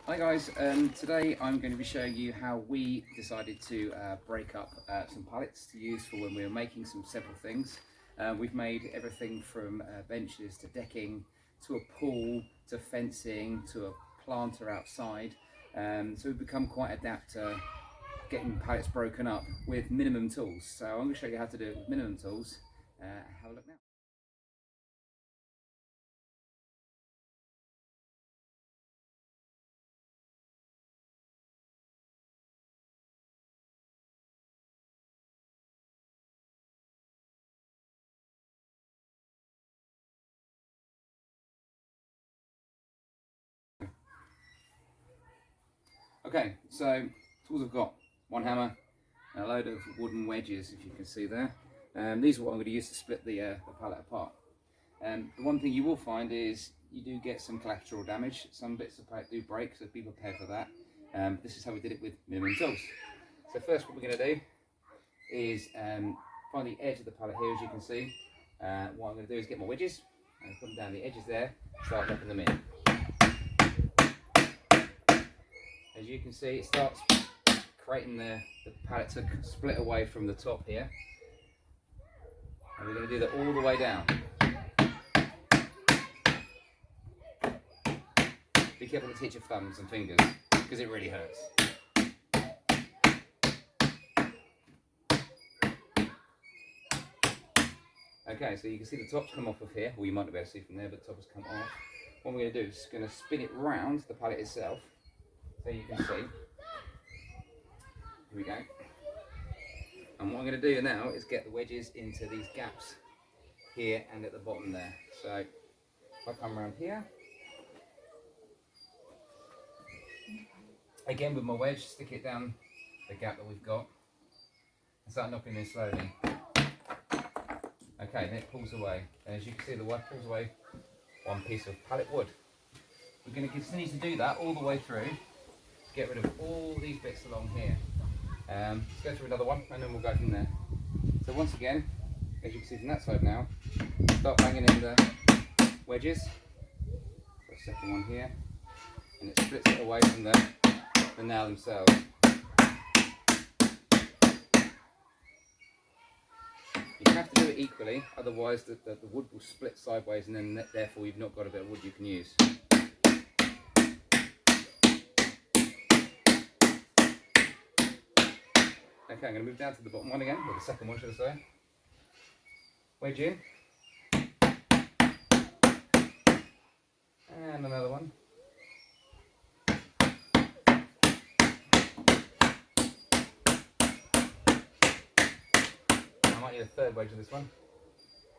Hi guys, today I'm going to be showing you how we decided to break up some pallets to use for when we were making several things. We've made everything from benches to decking to a pool to fencing to a planter outside, so we've become quite adept at getting pallets broken up with minimum tools. So I'm going to show you how to do it with minimum tools. Have a look now. Okay, so tools I've got: one hammer, a load of wooden wedges, if you can see there. These are what I'm going to use to split the pallet apart. The one thing you will find is you do get some collateral damage. Some bits of pallet do break, so be prepared for that. This is how we did it with minimum tools. So first what we're going to do is find the edge of the pallet here, as you can see. What I'm going to do is get my wedges and put them down the edges there, start dropping them in. As you can see, it starts creating the pallet to split away from the top here. And we're going to do that all the way down. Be careful to touch your thumbs and fingers, because it really hurts. Okay, so you can see the top's come off of here. Well, you might not be able to see from there, but the top has come off. What we're going to do is going to spin it round the pallet itself, so you can see. Here we go. And what I'm going to do now is get the wedges into these gaps here and at the bottom there. So if I come around here, again with my wedge, stick it down the gap that we've got and start knocking in slowly. Okay, then it pulls away, and as you can see, the wood pulls away one piece of pallet wood. We're going to continue to do that all the way through to get rid of all these bits along here. Let's go through another one and then we'll go from there. So once again, as you can see from that side now, start banging in the wedges. Got a second one here, and it splits it away from the nail themselves. You have to do it equally, otherwise the wood will split sideways, and then therefore you've not got a bit of wood you can use. Okay, I'm going to move down to the bottom one again, or the second one should I say. Wedge in. And another one. I might need a third wedge of this one.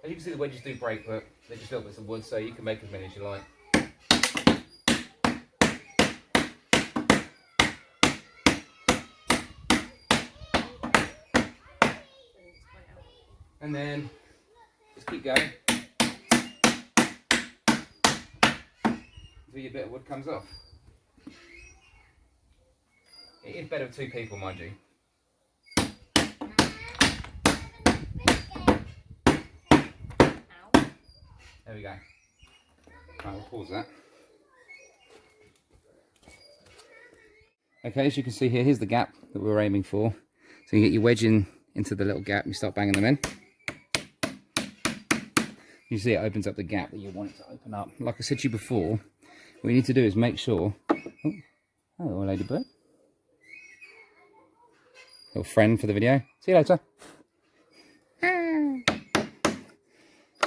As you can see, the wedges do break, but they're just little bits of wood, so you can make as many as you like. And then just keep going until your bit of wood comes off. It is better with two people, mind you. There we go. Right, we'll pause that. Okay, as you can see here, here's the gap that we were aiming for. So you get your wedge into the little gap and you start banging them in. You see it opens up the gap that you want it to open up. Like I said to you before, what you need to do is make sure... Oh, hello ladybird. Little friend for the video. See you later.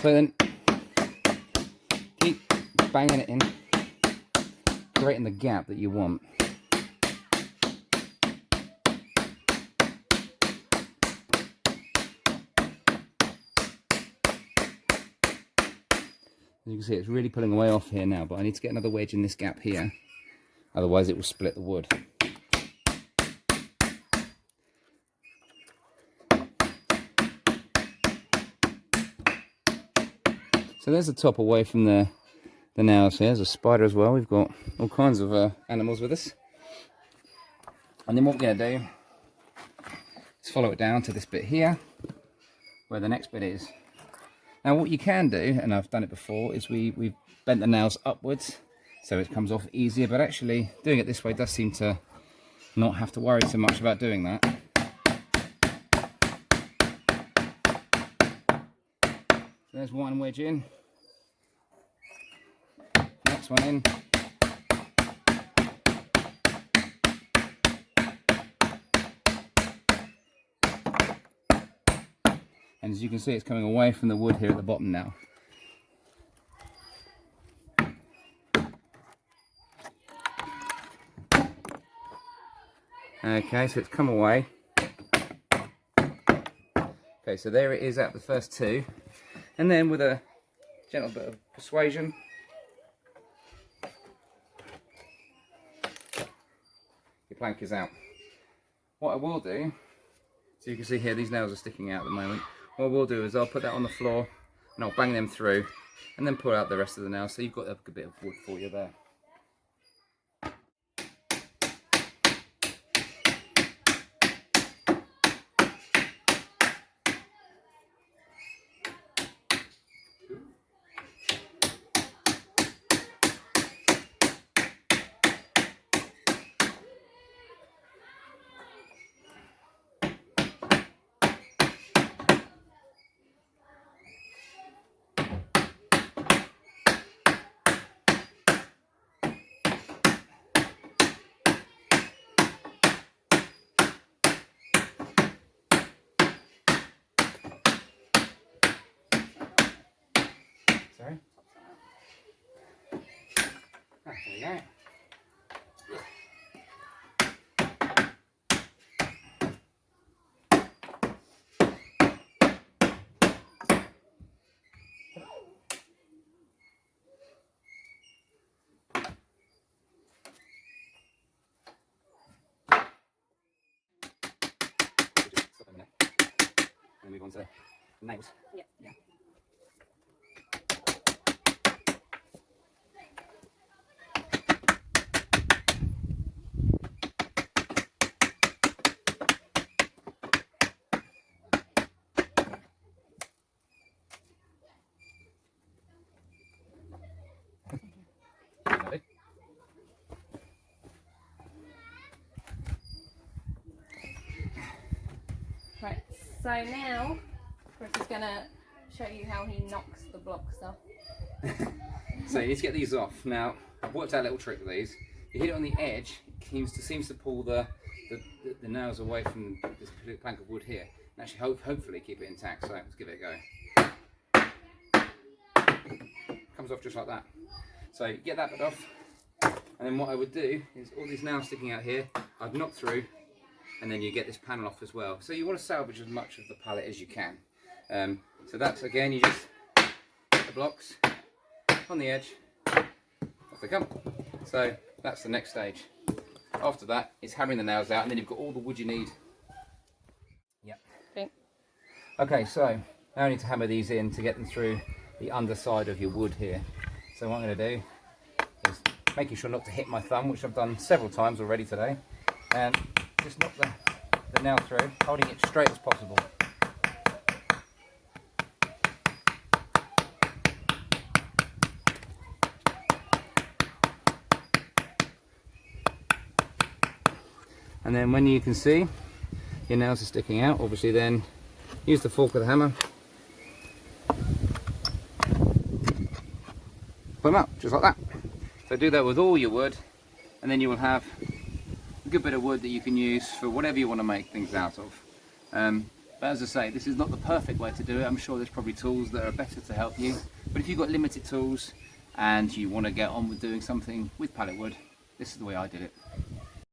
So then, keep banging it in, creating the gap that you want. As you can see, it's really pulling away off here now, but I need to get another wedge in this gap here, otherwise it will split the wood. So there's the top away from the nails here. There's a spider as well. We've got all kinds of animals with us. And then what we're going to do is follow it down to this bit here, where the next bit is. Now what you can do, and I've done it before, is we've bent the nails upwards so it comes off easier, but actually doing it this way does seem to not have to worry so much about doing that. So there's one wedge in, next one in. And as you can see, it's coming away from the wood here at the bottom now. Okay, so it's come away. Okay, so there it is at the first two. And then with a gentle bit of persuasion, your plank is out. What I will do, so you can see here these nails are sticking out at the moment. What I will do is I'll put that on the floor and I'll bang them through and then pull out the rest of the nails, so you've got a good bit of wood for you there. Sorry? Ah, there we go. Stop a minute. And move on to nails. Yeah. Yeah. Right, so now Chris is going to show you how he knocks the blocks off. So you need to get these off. Now, I've worked out a little trick with these. You hit it on the edge, it seems to pull the nails away from this particular plank of wood here. And actually hopefully keep it intact, so let's give it a go. Comes off just like that. So you get that bit off, and then what I would do is all these nails sticking out here, I'd knock through, and then you get this panel off as well. So you want to salvage as much of the pallet as you can. So that's, again, you just get the blocks on the edge, off they come. So that's the next stage. After that, it's hammering the nails out, and then you've got all the wood you need. Yep. Okay. Okay, so now I need to hammer these in to get them through the underside of your wood here. So what I'm going to do is making sure not to hit my thumb, which I've done several times already today, and just knock the nail through, holding it straight as possible. And then when you can see your nails are sticking out, obviously then use the fork of the hammer, put them out, just like that. So do that with all your wood, and then you will have a good bit of wood that you can use for whatever you want to make things out of. But as I say, this is not the perfect way to do it. I'm sure there's probably tools that are better to help you. But if you've got limited tools and you want to get on with doing something with pallet wood, this is the way I did it.